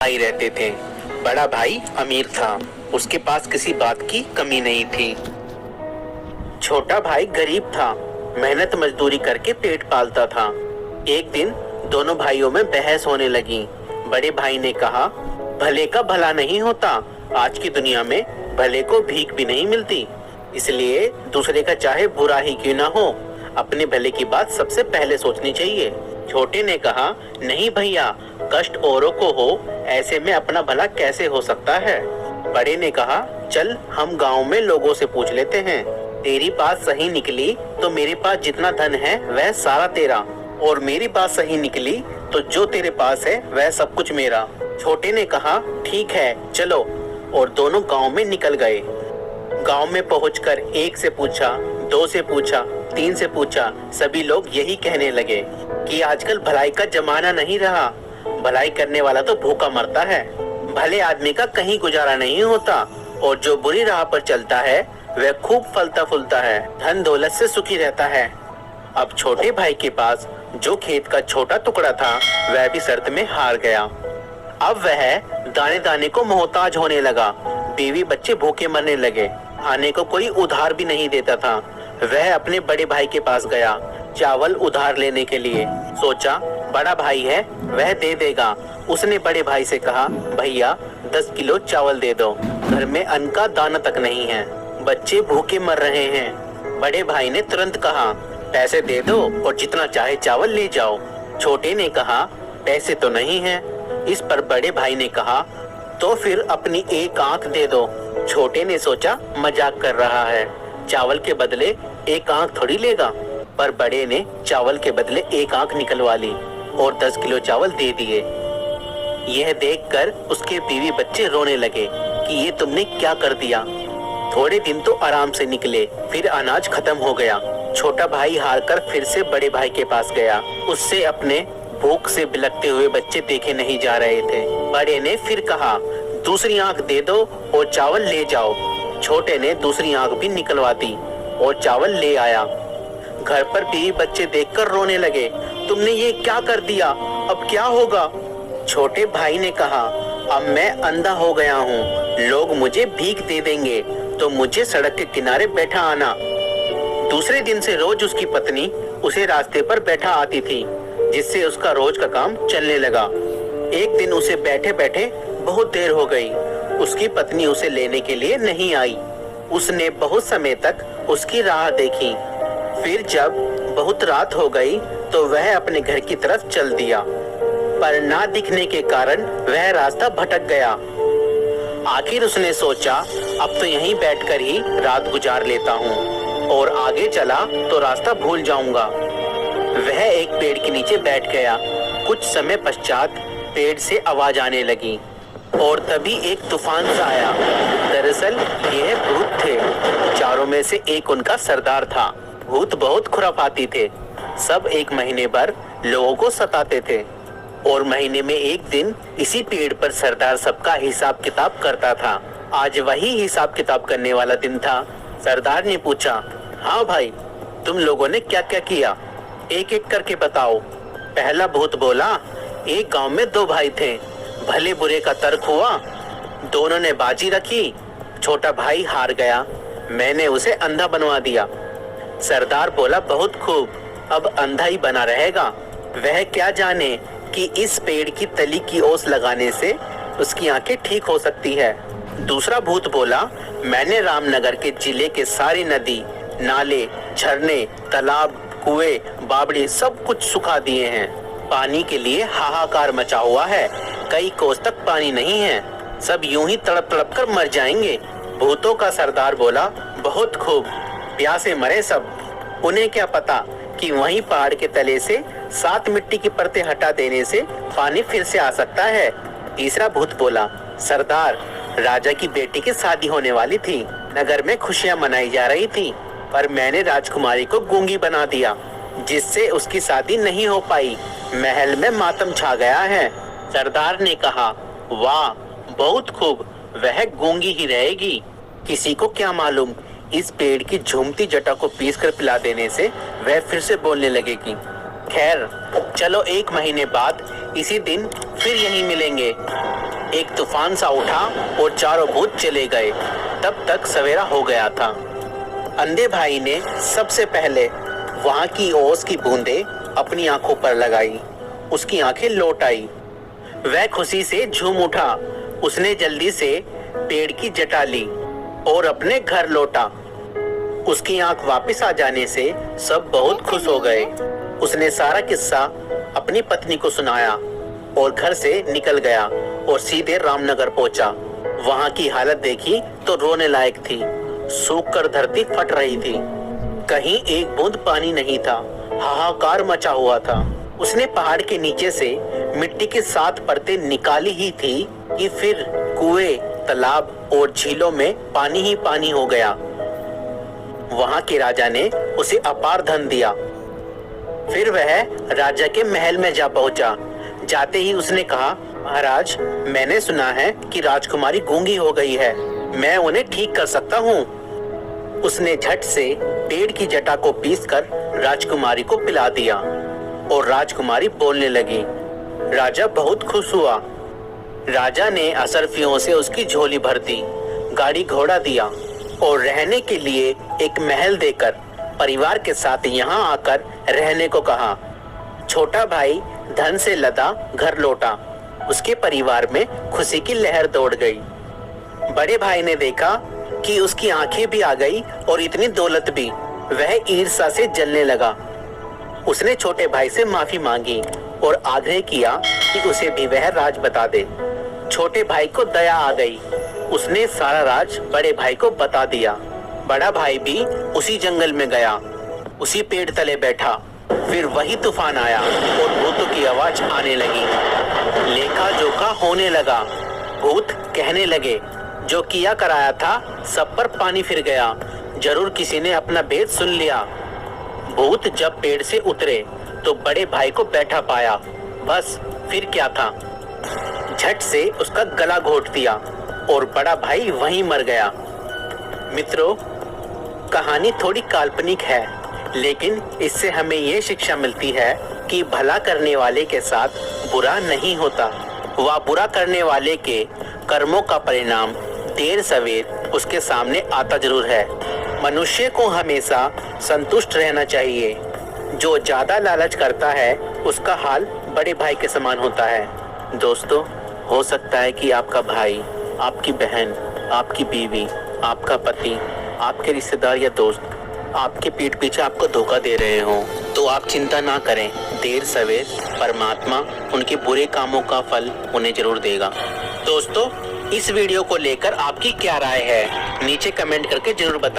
भाई रहते थे। बड़ा भाई अमीर था, उसके पास किसी बात की कमी नहीं थी। छोटा भाई गरीब था, मेहनत मजदूरी करके पेट पालता था। एक दिन दोनों भाइयों में बहस होने लगी। बड़े भाई ने कहा, भले का भला नहीं होता, आज की दुनिया में भले को भीख भी नहीं मिलती, इसलिए दूसरे का चाहे बुरा ही क्यों ना हो, अपने भले की बात सबसे पहले सोचनी चाहिए। छोटे ने कहा, नहीं भैया, कष्ट औरों को हो ऐसे में अपना भला कैसे हो सकता है। बड़े ने कहा, चल हम गांव में लोगों से पूछ लेते हैं, तेरी बात सही निकली तो मेरे पास जितना धन है वह सारा तेरा, और मेरी बात सही निकली तो जो तेरे पास है वह सब कुछ मेरा। छोटे ने कहा, ठीक है चलो, और दोनों गांव में निकल गए। गांव में पहुंचकर एक से पूछा, दो से पूछा, तीन से पूछा, सभी लोग यही कहने लगे कि आजकल भलाई का जमाना नहीं रहा, भलाई करने वाला तो भूखा मरता है, भले आदमी का कहीं गुजारा नहीं होता, और जो बुरी राह पर चलता है वह खूब फलता फूलता है, धन दौलत से सुखी रहता है। अब छोटे भाई के पास जो खेत का छोटा टुकड़ा था वह भी शर्त में हार गया। अब वह दाने दाने को मोहताज होने लगा, बीवी बच्चे भूखे मरने लगे, खाने को कोई उधार भी नहीं देता था। वह अपने बड़े भाई के पास गया चावल उधार लेने के लिए, सोचा बड़ा भाई है वह दे देगा। उसने बड़े भाई से कहा, भैया 10 किलो चावल दे दो, घर में अन्न का दाना तक नहीं है, बच्चे भूखे मर रहे हैं। बड़े भाई ने तुरंत कहा, पैसे दे दो और जितना चाहे चावल ले जाओ। छोटे ने कहा, पैसे तो नहीं है। इस पर बड़े भाई ने कहा, तो फिर अपनी एक आंख दे दो। छोटे ने सोचा मजाक कर रहा है, चावल के बदले एक आंख थोड़ी लेगा, पर बड़े ने चावल के बदले एक आंख निकलवा ली और 10 किलो चावल दे दिए। यह देखकर उसके बीवी बच्चे रोने लगे कि ये तुमने क्या कर दिया। थोड़े दिन तो आराम से निकले, फिर अनाज खत्म हो गया। छोटा भाई हारकर फिर से बड़े भाई के पास गया, उससे अपने भूख से बिलखते हुए बच्चे देखे नहीं जा रहे थे। बड़े ने फिर कहा, दूसरी आंख दे दो और चावल ले जाओ। छोटे ने दूसरी आंख भी निकलवा दी और चावल ले आया। घर पर बीवी बच्चे देखकर रोने लगे, तुमने ये क्या कर दिया, अब क्या होगा। छोटे भाई ने कहा, अब मैं अंधा हो गया हूँ, लोग मुझे भीख दे देंगे तो मुझे सड़क के किनारे बैठा आना। दूसरे दिन से रोज उसकी पत्नी उसे रास्ते पर बैठा आती थी, जिससे उसका रोज का काम चलने लगा। एक दिन उसे बैठे बैठे बहुत देर हो गई, उसकी पत्नी उसे लेने के लिए नहीं आई। उसने बहुत समय तक उसकी राह देखी, फिर जब बहुत रात हो गई तो वह अपने घर की तरफ चल दिया, पर ना दिखने के कारण वह रास्ता भटक गया। आखिर उसने सोचा, अब तो यहीं बैठकर ही रात गुजार लेता हूँ, और आगे चला तो रास्ता भूल जाऊंगा। वह एक पेड़ के नीचे बैठ गया। कुछ समय पश्चात पेड़ से आवाज आने लगी और तभी एक तूफान सा आया। दरअसल यह भूत थे। चारों में से एक उनका सरदार था। भूत बहुत खुरापाती थे, सब एक महीने भर लोगों को सताते थे, और महीने में एक दिन इसी पेड़ पर सरदार सबका हिसाब किताब करता था। आज वही हिसाब किताब करने वाला दिन था। सरदार ने पूछा, हाँ भाई, तुम लोगों ने क्या क्या किया, एक एक करके बताओ। पहला भूत बोला, एक गांव में 2 भाई थे, भले बुरे का तर्क हुआ, दोनों ने बाजी रखी, छोटा भाई हार गया, मैंने उसे अंधा बनवा दिया। सरदार बोला, बहुत खूब, अब अंधा ही बना रहेगा, वह क्या जाने कि इस पेड़ की तली की ओस लगाने से उसकी आंखें ठीक हो सकती है। दूसरा भूत बोला, मैंने रामनगर के जिले के सारी नदी, नाले, झरने, तालाब, कुएं, बावड़ी सब कुछ सुखा दिए हैं, पानी के लिए हाहाकार मचा हुआ है, कई कोस तक पानी नहीं है, सब यूं ही तड़प तड़प कर मर जाएंगे। भूतों का सरदार बोला, बहुत खूब, प्यासे मरे सब, उन्हें क्या पता कि वहीं पहाड़ के तले से 7 मिट्टी की परतें हटा देने से पानी फिर से आ सकता है। तीसरा भूत बोला, सरदार, राजा की बेटी की शादी होने वाली थी, नगर में खुशियां मनाई जा रही थी, पर मैंने राजकुमारी को गूंगी बना दिया, जिससे उसकी शादी नहीं हो पाई, महल में मातम छा गया है। सरदार ने कहा, वाह, बहुत खूब, वह गूंगी ही रहेगी, किसी को क्या मालूम, इस पेड़ की झूमती जटा को पीसकर पिला देने से वह फिर से बोलने लगेगी। खैर, चलो 1 महीने बाद इसी दिन फिर यहीं मिलेंगे। एक तूफान सा उठा और चारों भूत चले गए। तब तक सवेरा हो गया था। अंधे भाई ने सबसे पहले वहां की ओस की बूंदें अपनी आंखों पर लगाई। उसकी आंखें लौट आई। वह खुशी से झूम उठा। उसने जल्दी से पेड़ की जटा ली और अपने घर लौटा। उसकी आंख वापस आ जाने से सब बहुत खुश हो गए। उसने सारा किस्सा अपनी पत्नी को सुनाया और घर से निकल गया और सीधे रामनगर पहुंचा। वहां की हालत देखी तो रोने लायक थी। सूखकर धरती फट रही थी। कहीं एक बूंद पानी नहीं था। हाहाकार मचा हुआ था। उसने पहाड़ के नीचे से मिट्टी की 7 परतें निकाली ही थी कि फिर कुएं, तालाब और झीलों में पानी ही पानी हो गया। वहां के राजा ने उसे अपार धन दिया। फिर वह राजा के महल में जा पहुंचा। जाते ही उसने कहा, महाराज, मैंने सुना है कि राजकुमारी गूंगी हो गई है। मैं उन्हें ठीक कर सकता हूँ। उसने झट से पेड़ की जटा को पीसकर राजकुमारी को पिला दिया और राजकुमारी बोलने लगी। राजा बहुत खुश हुआ। राजा ने असरफियों से उसकी झोली भर दी, गाड़ी घोड़ा दिया और रहने के लिए एक महल देकर परिवार के साथ यहाँ आकर रहने को कहा। छोटा भाई धन से लदा घर लौटा। उसके परिवार में खुशी की लहर दौड़ गई। बड़े भाई ने देखा कि उसकी आंखें भी आ गई और इतनी दौलत भी। वह ईर्ष्या से जलने लगा। उसने छोटे भाई से माफी मांगी और आग्रह किया कि उसे भी वह राज बता दे। छोटे भाई को दया आ गई। उसने सारा राज बड़े भाई को बता दिया। बड़ा भाई भी उसी जंगल में गया, उसी पेड़ तले बैठा। फिर वही तूफान आया और भूतों की आवाज आने लगी। लेखा जोखा होने लगा। भूत कहने लगे, जो किया कराया था सब पर पानी फिर गया। जरूर किसी ने अपना भेद सुन लिया। भूत जब पेड़ से उतरे तो बड़े भाई को बैठा पाया। बस फिर क्या था, झट से उसका गला घोट दिया और बड़ा भाई वहीं मर गया। मित्रों, कहानी थोड़ी काल्पनिक है, लेकिन इससे हमें ये शिक्षा मिलती है कि भला करने वाले के साथ बुरा नहीं होता। वह बुरा करने वाले के कर्मों का परिणाम देर सवेर उसके सामने आता जरूर है। मनुष्य को हमेशा संतुष्ट रहना चाहिए। जो ज्यादा लालच करता है उसका हाल बड़े भाई के समान होता है। दोस्तों, हो सकता है कि आपका भाई, आपकी बहन, आपकी बीवी, आपका पति, आपके रिश्तेदार या दोस्त आपके पीठ पीछे आपको धोखा दे रहे हो, तो आप चिंता ना करें। देर सवेर परमात्मा उनके बुरे कामों का फल उन्हें जरूर देगा। दोस्तों, इस वीडियो को लेकर आपकी क्या राय है, नीचे कमेंट करके जरूर बताएं।